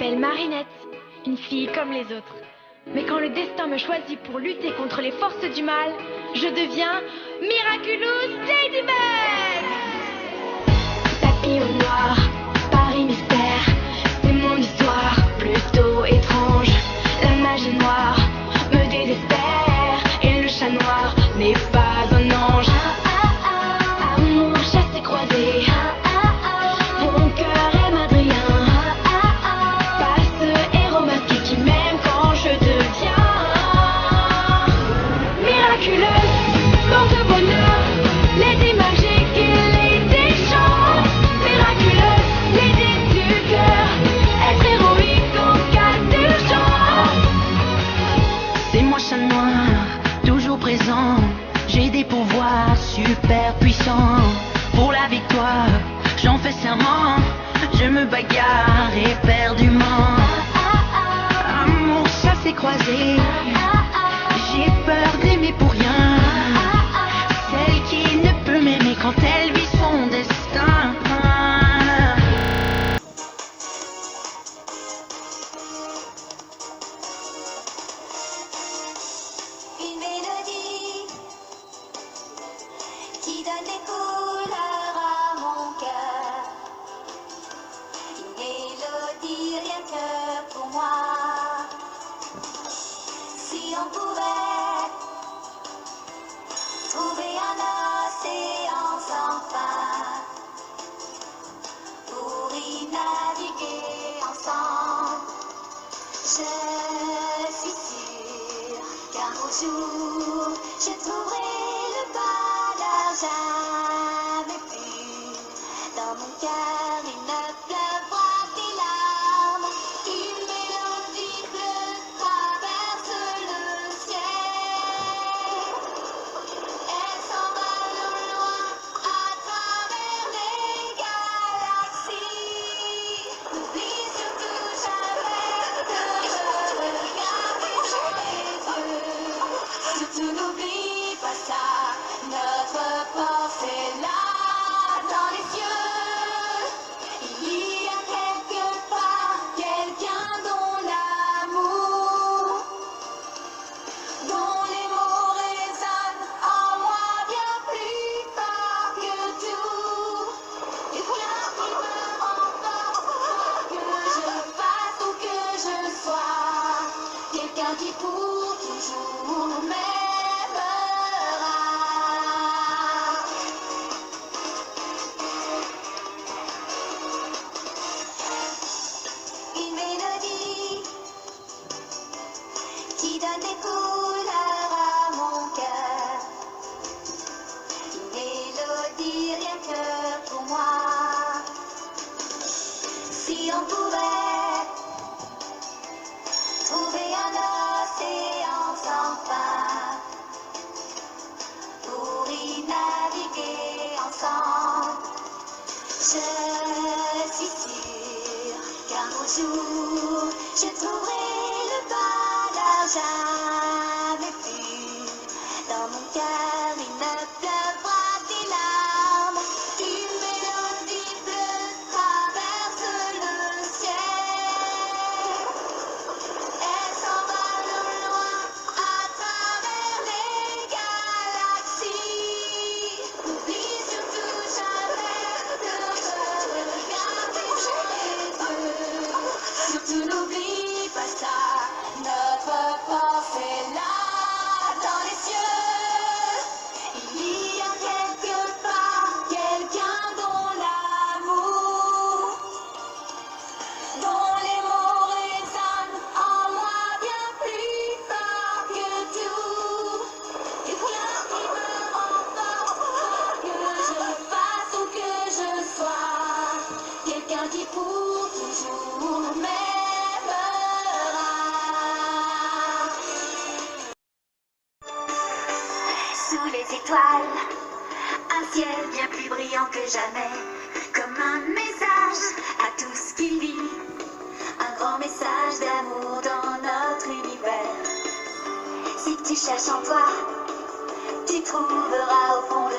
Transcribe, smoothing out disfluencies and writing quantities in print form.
m'appelle Marinette, une fille comme les autres. Mais quand le destin me choisit pour lutter contre les forces du mal, je deviens Miraculous Ladybug. Papillon noir, Paris mystère, c'est mon histoire plutôt étrange. La magie noire me désespère et le chat noir n'est pas un ange. Amour chassé croisé, mon cœur est madrien. Pas ce héros masqué qui m'aime quand je deviens miraculeuse, porte-bonheur, lady magique et lady chance. Miraculeuse, lady du cœur, être héroïque en cas d'urgence. C'est moi chat noir, toujours présent. J'ai des pouvoirs super puissants. Pour la victoire, j'en fais serment. Je me bagarre éperdument. Amour chassé croisé, j'ai peur d'aimer pour rien. Celle qui ne peut m'aimer quand elle vit son destin. Une mélodie qui donne des couleurs à mon cœur. Une mélodie rien que pour moi. Si on pouvait trouver un océan sans fin pour y naviguer ensemble, je suis sûre qu'un beau jour je trouverai le bonheur jamais vu. Dans mon cœur il ne pleuvra des larmes. Une mélodie bleue traverse le ciel. Elle s'envole au loin à travers les galaxies. N'oublie surtout jamais que je regarde dans les yeux. Surtout n'oublie pas ça, notre force est là dans les cieux. Il y a quelque part quelqu'un dont l'amour, dont les mots résonnent en moi bien plus fort que tout. Et rien qui me emporte, que je fasse ou que je sois, quelqu'un qui pour toujours m'aimera. Une mélodie qui donne des couleurs à mon cœur. Une mélodie rien que pour moi. Si on pouvait trouver un océan sans fin pour y naviguer ensemble, je suis sûre qu'un beau jour je trouverai le bonheur jamais vu. Dans mon cœur il ne pleuvra des larmes. Une mélodie bleue traverse le ciel. Elle s'envole au loin à travers les galaxies. N'oublie surtout jamais que je regarde dans les yeux. Surtout n'oublie pas ça, notre force est là dans les cieux. Il y a quelque part quelqu'un dont l'amour, dont les mots résonnent en moi bien plus fort que tout. Et rien qui me emporte, que je fasse ou que je sois, quelqu'un qui pour toujours m'aimera. Sous les étoiles, un ciel bien plus brillant que jamais, comme un message à tout ce qui vit, un grand message d'amour dans notre univers. Si tu cherches en toi, tu trouveras au fond de